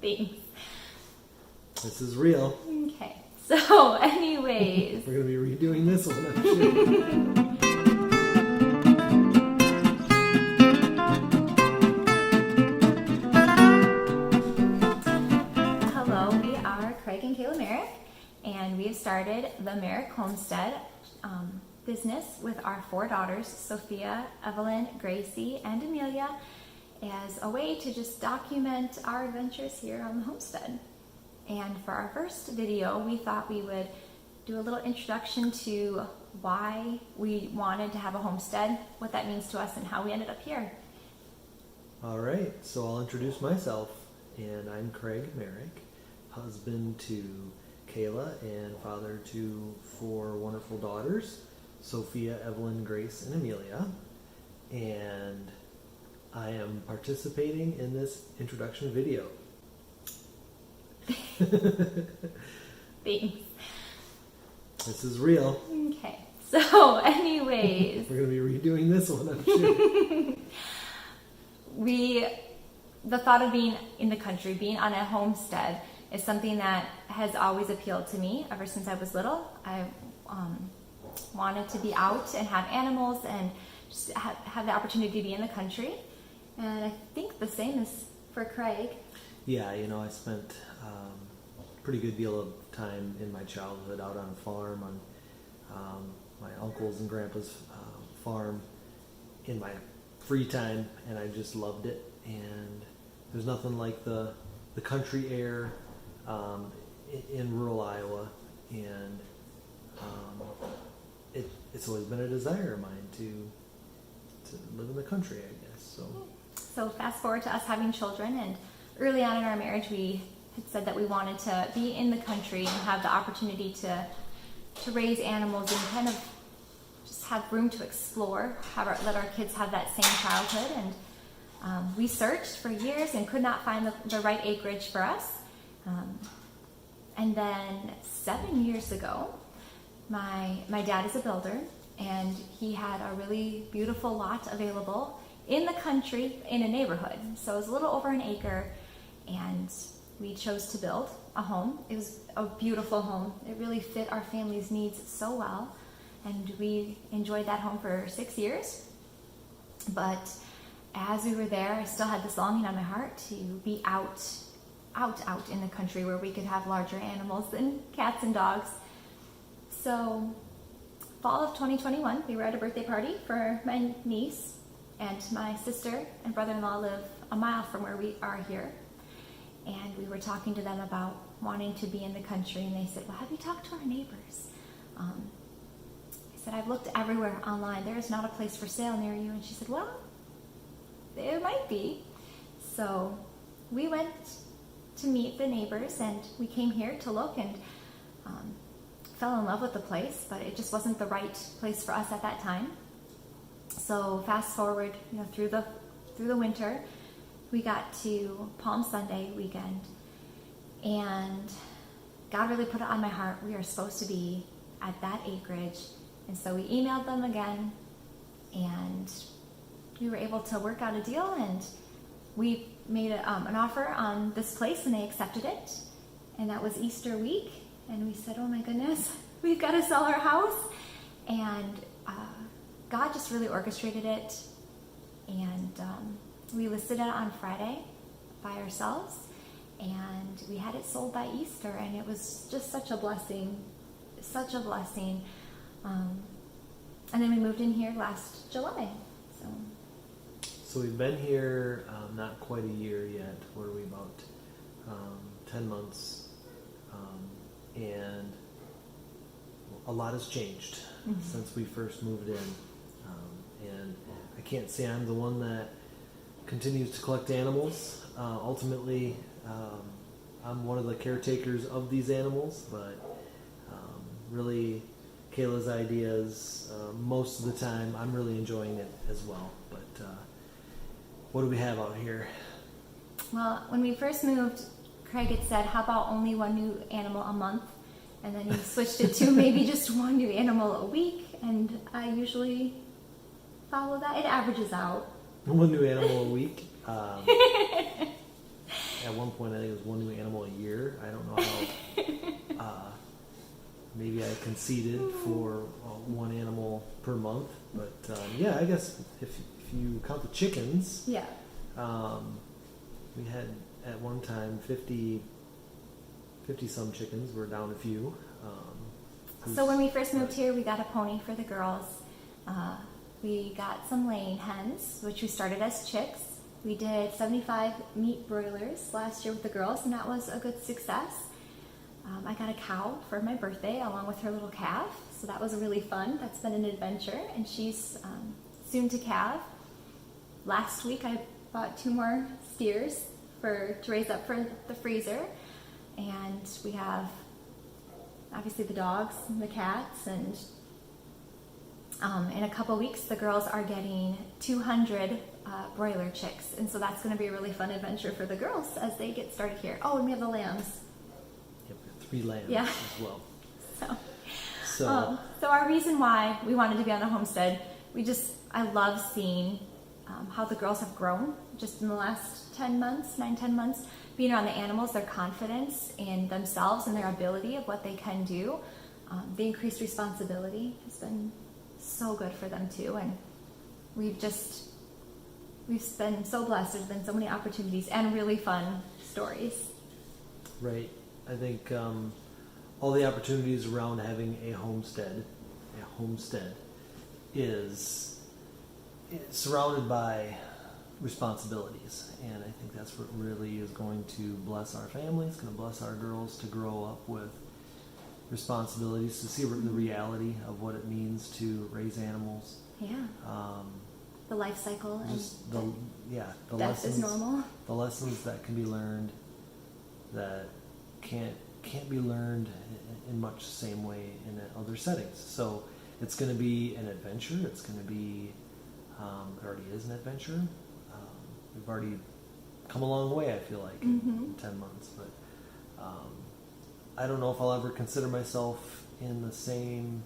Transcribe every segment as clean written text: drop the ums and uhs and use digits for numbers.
Thanks. This is real. Okay, so anyways. We're going to be redoing this one, I'm sure. Craig and Kayla Merrick, and we have started the Merrick Homestead business with our 4 daughters, Sophia, Evelyn, Gracie, and Amelia, as a way to just document our adventures here on the homestead. And for our first video, we thought we would do a little introduction to why we wanted to have a homestead, what that means to us, and how we ended up here. All right, so I'll introduce myself, and I'm Craig Merrick, husband to Kayla and father to 4 wonderful daughters, Sophia, Evelyn, Grace, and Amelia. And I am participating in this introduction video. Thanks. This is real. Okay, so anyways. We're going to be redoing this one, I'm sure. The thought of being in the country, being on a homestead, is something that has always appealed to me ever since I was little. I wanted to be out and have animals and just have the opportunity to be in the country. And I think the same is for Craig. Yeah, I spent a pretty good deal of time in my childhood out on a farm, on my uncle's and grandpa's farm in my free time, and I just loved it. And there's nothing like the country air in rural Iowa, and it's always been a desire of mine to live in the country, I guess. So fast forward to us having children, and early on in our marriage we had said that we wanted to be in the country and have the opportunity to raise animals and kind of just have room to explore, let our kids have that same childhood. And we searched for years and could not find the right acreage for us. And then 7 years ago, my dad is a builder, and he had a really beautiful lot available in the country in a neighborhood. So it was a little over an acre, and we chose to build a home. It was a beautiful home. It really fit our family's needs so well, and we enjoyed that home for 6 years. But as we were there, I still had this longing on my heart to be out in the country where we could have larger animals than cats and dogs. So fall of 2021, we were at a birthday party for my niece, and my sister and brother-in-law live a mile from where we are here. And we were talking to them about wanting to be in the country, and they said, well, have you talked to our neighbors? I said, I've looked everywhere online. There is not a place for sale near you. And she said, well, there might be. So we went to meet the neighbors, and we came here to look, and fell in love with the place, but it just wasn't the right place for us at that time. So fast forward, through the winter, we got to Palm Sunday weekend, and God really put it on my heart. We are supposed to be at that acreage, and so we emailed them again, and we were able to work out a deal, and we made an offer on this place, and they accepted it. And that was Easter week, and we said, oh my goodness, we've got to sell our house. And God just really orchestrated it, and we listed it on Friday by ourselves, and we had it sold by Easter, and it was just such a blessing. And then we moved in here last July. So we've been here not quite a year yet. What are we, about 10 months? And a lot has changed since we first moved in. And I can't say I'm the one that continues to collect animals. Ultimately, I'm one of the caretakers of these animals, but really Kayla's ideas, most of the time I'm really enjoying it as well. But what do we have out here? Well, when we first moved, Craig had said, how about only one new animal a month? And then he switched it to maybe just one new animal a week, and I usually follow that. It averages out. One new animal a week. at one point I think it was one new animal a year. I don't know how. Maybe I conceded for one animal per month, but yeah, I guess if you count the chickens, Yeah. we had at one time 50 some chickens. We're down a few. So when we first moved here, we got a pony for the girls. We got some laying hens, which we started as chicks. We did 75 meat broilers last year with the girls, and that was a good success. I got a cow for my birthday along with her little calf, so that was really fun. That's been an adventure, and she's soon to calve. Last week I bought 2 more steers to raise up for the freezer, and we have obviously the dogs and the cats, and in a couple weeks the girls are getting 200 broiler chicks, and so that's going to be a really fun adventure for the girls as they get started here. Oh, and we have the lambs. Yep, 3 lambs Yeah. as well. So our reason why we wanted to be on the homestead, I love seeing how the girls have grown just in the last 10 months, 9-10 months, being around the animals, their confidence in themselves and their ability of what they can do. The increased responsibility has been so good for them too, and we've been so blessed. There's been so many opportunities and really fun stories. Right. I think all the opportunities around having a homestead is surrounded by responsibilities, and I think that's what really is going to bless our family. It's going to bless our girls to grow up with responsibilities, to see the reality of what it means to raise animals. Yeah. The life cycle and Just the death lessons, is normal. the lessons that can be learned that can't be learned in much the same way in other settings. So it's going to be an adventure. It's going to be it already is an adventure. We've already come a long way, I feel like, in 10 months. But I don't know if I'll ever consider myself in the same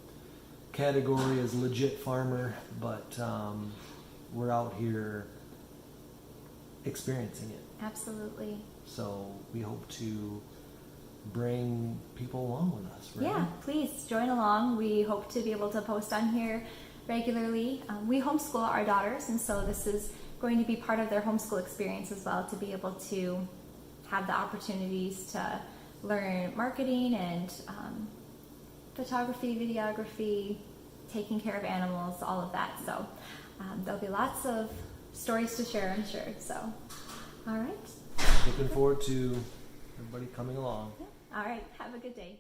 category as legit farmer, but we're out here experiencing it. Absolutely. So we hope to bring people along with us, right? Yeah, please join along. We hope to be able to post on here regularly. We homeschool our daughters, and so this is going to be part of their homeschool experience as well, to be able to have the opportunities to learn marketing and photography, videography, taking care of animals, all of that. So there'll be lots of stories to share, I'm sure. So, all right. Looking forward to everybody coming along. All right. Have a good day.